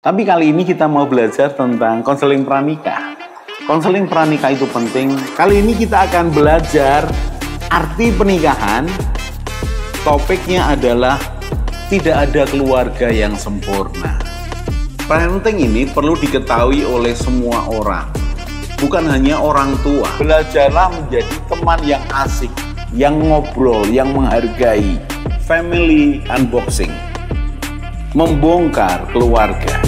Tapi kali ini kita mau belajar tentang konseling pranikah. Konseling pranikah itu penting. Kali ini kita akan belajar arti pernikahan. Topiknya adalah tidak ada keluarga yang sempurna. Parenting ini perlu diketahui oleh semua orang, bukan hanya orang tua. Belajarlah menjadi teman yang asik, yang ngobrol, yang menghargai. Family unboxing, membongkar keluarga.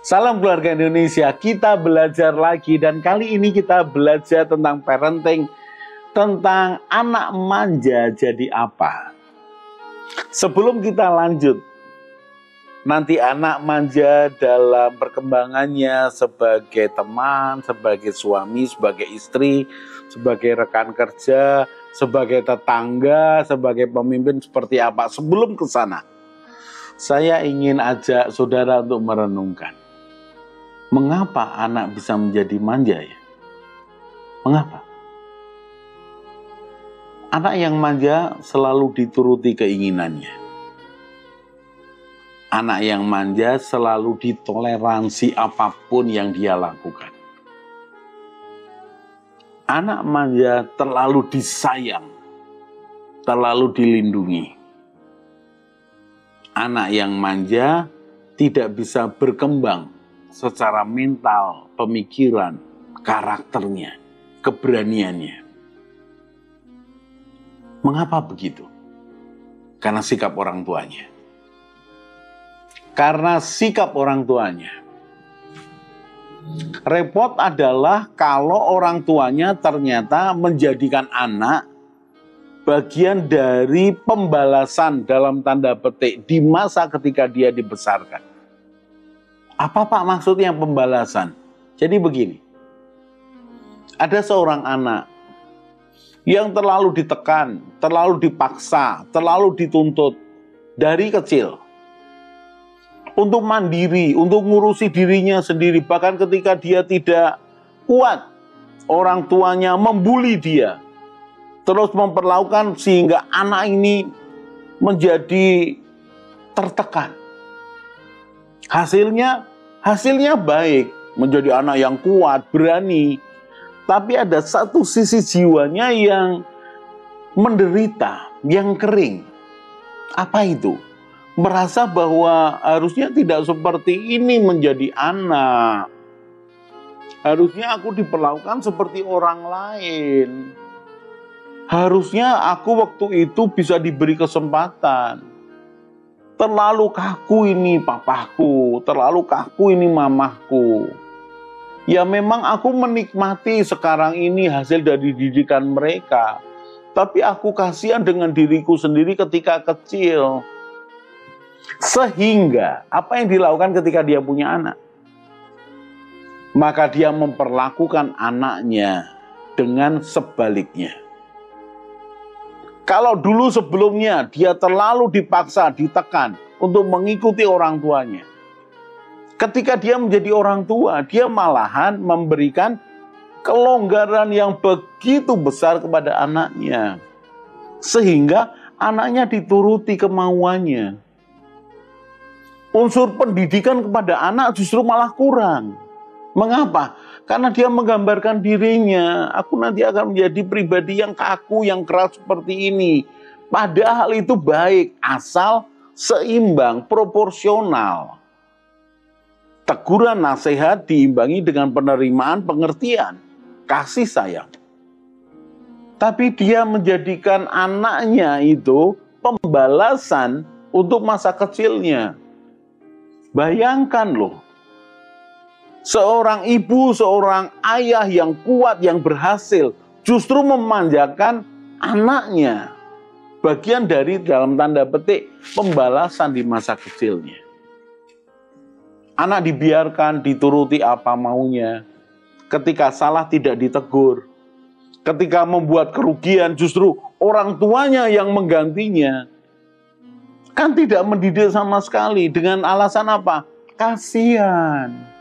Salam keluarga Indonesia, kita belajar lagi dan kali ini kita belajar tentang parenting, tentang anak manja jadi apa. Sebelum kita lanjut, nanti anak manja dalam perkembangannya sebagai teman, sebagai suami, sebagai istri, sebagai rekan kerja, sebagai tetangga, sebagai pemimpin seperti apa. Sebelum ke sana, saya ingin ajak saudara untuk merenungkan. Mengapa anak bisa menjadi manja ya? Mengapa? Anak yang manja selalu dituruti keinginannya. Anak yang manja selalu ditoleransi apapun yang dia lakukan. Anak manja terlalu disayang, terlalu dilindungi. Anak yang manja tidak bisa berkembang secara mental, pemikiran, karakternya, keberaniannya. Mengapa begitu? Karena sikap orang tuanya. Karena sikap orang tuanya. Repot adalah kalau orang tuanya ternyata menjadikan anak bagian dari pembalasan dalam tanda petik di masa ketika dia dibesarkan. Apa Pak maksudnya pembalasan? Jadi begini, ada seorang anak yang terlalu ditekan, terlalu dipaksa, terlalu dituntut dari kecil untuk mandiri, untuk ngurusi dirinya sendiri. Bahkan ketika dia tidak kuat, orang tuanya membuli dia, terus memperlakukan sehingga anak ini menjadi tertekan. Hasilnya baik, menjadi anak yang kuat, berani. Tapi ada satu sisi jiwanya yang menderita, yang kering. Apa itu? Merasa bahwa harusnya tidak seperti ini menjadi anak. Harusnya aku diperlakukan seperti orang lain. Harusnya aku waktu itu bisa diberi kesempatan. Terlalu kaku ini papaku, terlalu kaku ini mamahku. Ya memang aku menikmati sekarang ini hasil dari didikan mereka. Tapi aku kasihan dengan diriku sendiri ketika kecil. Sehingga apa yang dilakukan ketika dia punya anak? Maka dia memperlakukan anaknya dengan sebaliknya. Kalau dulu sebelumnya dia terlalu dipaksa, ditekan untuk mengikuti orang tuanya. Ketika dia menjadi orang tua, dia malahan memberikan kelonggaran yang begitu besar kepada anaknya. Sehingga anaknya dituruti kemauannya. Unsur pendidikan kepada anak justru malah kurang. Mengapa? Karena dia menggambarkan dirinya, aku nanti akan menjadi pribadi yang kaku, yang keras seperti ini. Padahal itu baik, asal seimbang, proporsional. Teguran nasihat diimbangi dengan penerimaan, pengertian, kasih sayang. Tapi dia menjadikan anaknya itu pembalasan untuk masa kecilnya. Bayangkan loh. Seorang ibu, seorang ayah yang kuat, yang berhasil, justru memanjakan anaknya. Bagian dari dalam tanda petik pembalasan di masa kecilnya. Anak dibiarkan dituruti apa maunya. Ketika salah tidak ditegur. Ketika membuat kerugian justru orang tuanya yang menggantinya. Kan tidak mendidik sama sekali. Dengan alasan apa? Kasihan.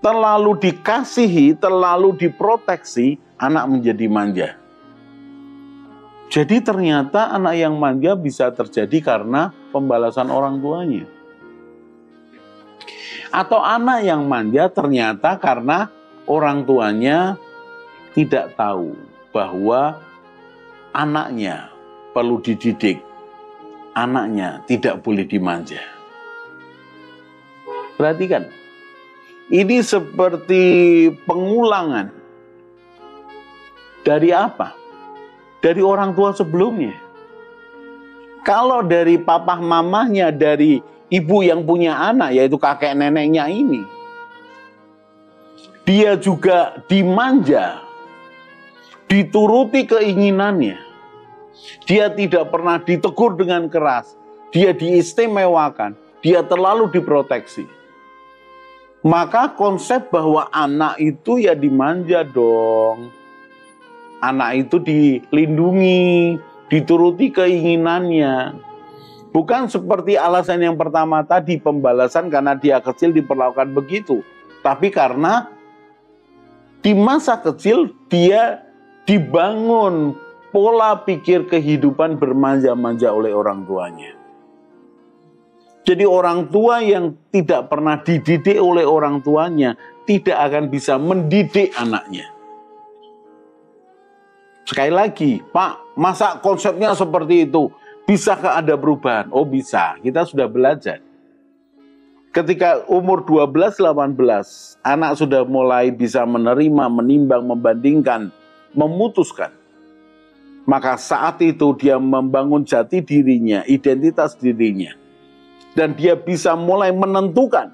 Terlalu dikasihi, terlalu diproteksi, anak menjadi manja. Jadi ternyata anak yang manja bisa terjadi karena pembalasan orang tuanya. Atau anak yang manja ternyata karena orang tuanya tidak tahu bahwa anaknya perlu dididik, anaknya tidak boleh dimanja. Perhatikan, ini seperti pengulangan dari apa? Dari orang tua sebelumnya. Kalau dari papa mamahnya, dari ibu yang punya anak, yaitu kakek neneknya ini, dia juga dimanja, dituruti keinginannya. Dia tidak pernah ditegur dengan keras, dia diistimewakan, dia terlalu diproteksi. Maka konsep bahwa anak itu ya dimanja dong. Anak itu dilindungi, dituruti keinginannya. Bukan seperti alasan yang pertama tadi, pembalasan karena dia kecil diperlakukan begitu. Tapi karena di masa kecil dia dibangun pola pikir kehidupan bermanja-manja oleh orang tuanya. Jadi orang tua yang tidak pernah dididik oleh orang tuanya tidak akan bisa mendidik anaknya. Sekali lagi, Pak, masa konsepnya seperti itu? Bisakah ada perubahan? Oh bisa, kita sudah belajar. Ketika umur 12-18, anak sudah mulai bisa menerima, menimbang, membandingkan, memutuskan. Maka saat itu dia membangun jati dirinya, identitas dirinya. Dan dia bisa mulai menentukan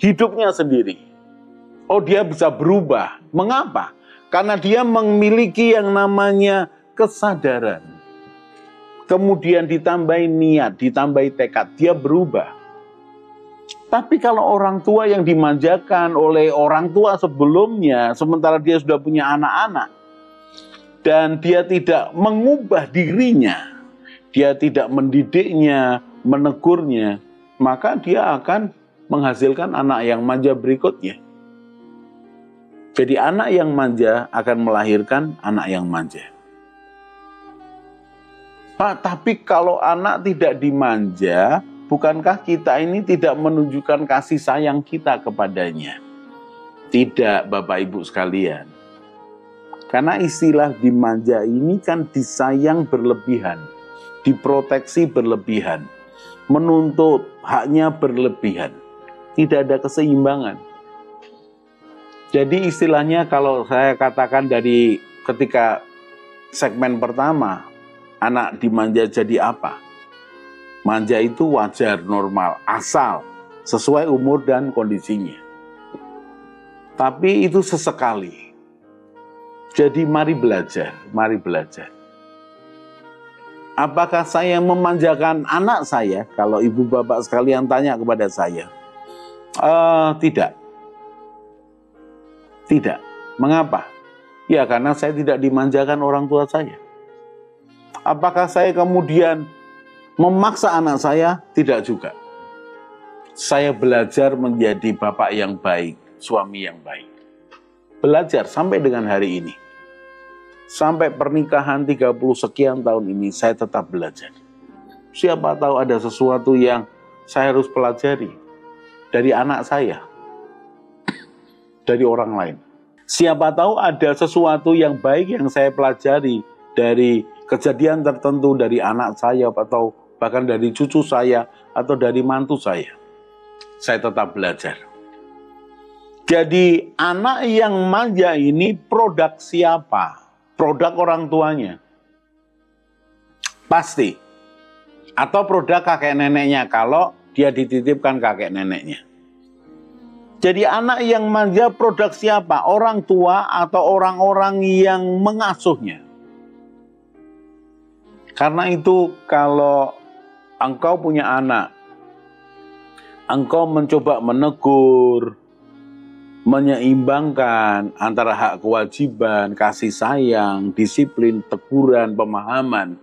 hidupnya sendiri. Oh, dia bisa berubah. Mengapa? Karena dia memiliki yang namanya kesadaran. Kemudian ditambahi niat, ditambahi tekad, dia berubah. Tapi kalau orang tua yang dimanjakan oleh orang tua sebelumnya, sementara dia sudah punya anak-anak, dan dia tidak mengubah dirinya, dia tidak mendidiknya, menegurnya, maka dia akan menghasilkan anak yang manja berikutnya. Jadi anak yang manja akan melahirkan anak yang manja. Pak, tapi kalau anak tidak dimanja, bukankah kita ini tidak menunjukkan kasih sayang kita kepadanya? Tidak, Bapak Ibu sekalian. Karena istilah dimanja ini kan disayang berlebihan, diproteksi berlebihan, menuntut haknya berlebihan. Tidak ada keseimbangan. Jadi istilahnya kalau saya katakan dari ketika segmen pertama, anak dimanja jadi apa? Manja itu wajar, normal, asal sesuai umur dan kondisinya. Tapi itu sesekali. Jadi mari belajar, mari belajar. Apakah saya memanjakan anak saya? Kalau ibu bapak sekalian tanya kepada saya, tidak. Tidak. Mengapa? Ya karena saya tidak dimanjakan orang tua saya. Apakah saya kemudian memaksa anak saya? Tidak juga. Saya belajar menjadi bapak yang baik, suami yang baik. Belajar sampai dengan hari ini. Sampai pernikahan 30 sekian tahun ini saya tetap belajar. Siapa tahu ada sesuatu yang saya harus pelajari dari anak saya, dari orang lain. Siapa tahu ada sesuatu yang baik yang saya pelajari dari kejadian tertentu dari anak saya atau bahkan dari cucu saya atau dari mantu saya. Saya tetap belajar. Jadi anak yang manja ini produk siapa? Produk orang tuanya. Pasti. Atau produk kakek neneknya kalau dia dititipkan kakek neneknya. Jadi anak yang manja produk siapa? Orang tua atau orang-orang yang mengasuhnya. Karena itu kalau engkau punya anak, engkau mencoba menegur, menyeimbangkan antara hak kewajiban, kasih sayang, disiplin, teguran, pemahaman.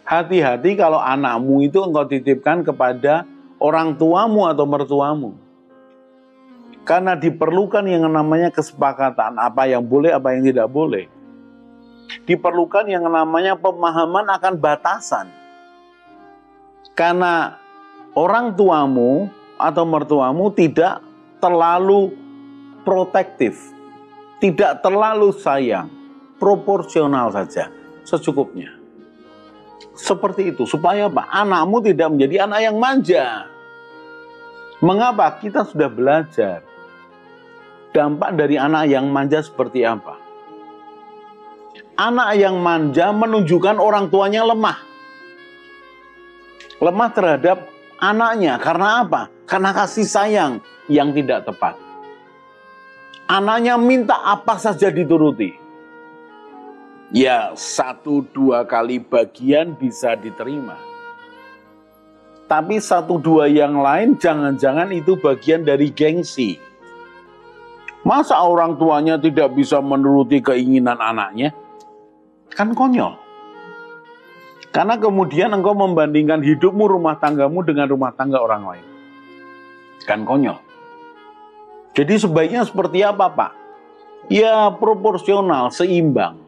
Hati-hati kalau anakmu itu engkau titipkan kepada orang tuamu atau mertuamu. Karena diperlukan yang namanya kesepakatan, apa yang boleh, apa yang tidak boleh. Diperlukan yang namanya pemahaman akan batasan. Karena orang tuamu atau mertuamu tidak terlalu protektif, tidak terlalu sayang, proporsional saja, secukupnya. Seperti itu, supaya apa? Anakmu tidak menjadi anak yang manja. Mengapa? Kita sudah belajar dampak dari anak yang manja seperti apa. Anak yang manja menunjukkan orang tuanya lemah. Lemah terhadap anaknya. Karena apa? Karena kasih sayang yang tidak tepat. Anaknya minta apa saja dituruti. Ya, 1-2 kali bagian bisa diterima. Tapi 1-2 yang lain jangan-jangan itu bagian dari gengsi. Masa orang tuanya tidak bisa menuruti keinginan anaknya? Kan konyol. Karena kemudian engkau membandingkan hidupmu, rumah tanggamu dengan rumah tangga orang lain. Kan konyol. Jadi sebaiknya seperti apa, Pak? Ya proporsional, seimbang.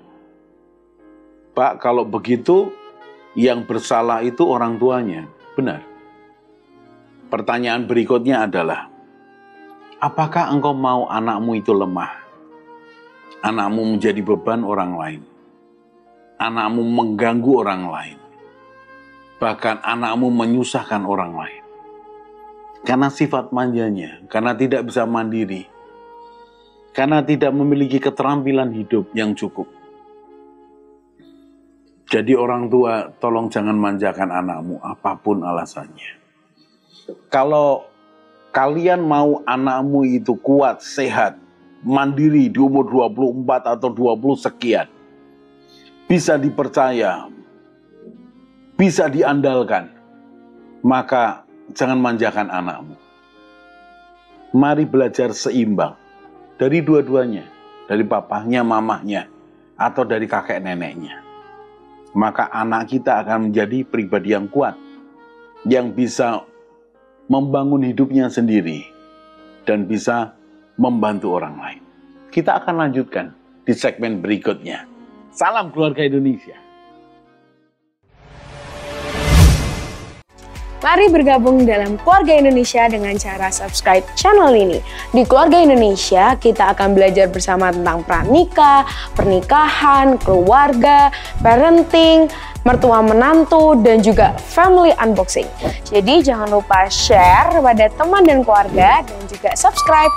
Pak, kalau begitu yang bersalah itu orang tuanya. Benar. Pertanyaan berikutnya adalah, apakah engkau mau anakmu itu lemah? Anakmu menjadi beban orang lain. Anakmu mengganggu orang lain. Bahkan anakmu menyusahkan orang lain. Karena sifat manjanya, karena tidak bisa mandiri. Karena tidak memiliki keterampilan hidup yang cukup. Jadi orang tua, tolong jangan manjakan anakmu, apapun alasannya. Kalau kalian mau anakmu itu kuat, sehat, mandiri di umur 24 atau 20 sekian, bisa dipercaya, bisa diandalkan, maka jangan manjakan anakmu. Mari belajar seimbang dari dua-duanya, dari papahnya, mamahnya, atau dari kakek neneknya. Maka anak kita akan menjadi pribadi yang kuat, yang bisa membangun hidupnya sendiri, dan bisa membantu orang lain. Kita akan lanjutkan di segmen berikutnya. Salam keluarga Indonesia. Mari bergabung dalam Keluarga Indonesia dengan cara subscribe channel ini. Di Keluarga Indonesia, kita akan belajar bersama tentang pranikah, pernikahan, keluarga, parenting, mertua menantu, dan juga family unboxing. Jadi jangan lupa share kepada teman dan keluarga dan juga subscribe.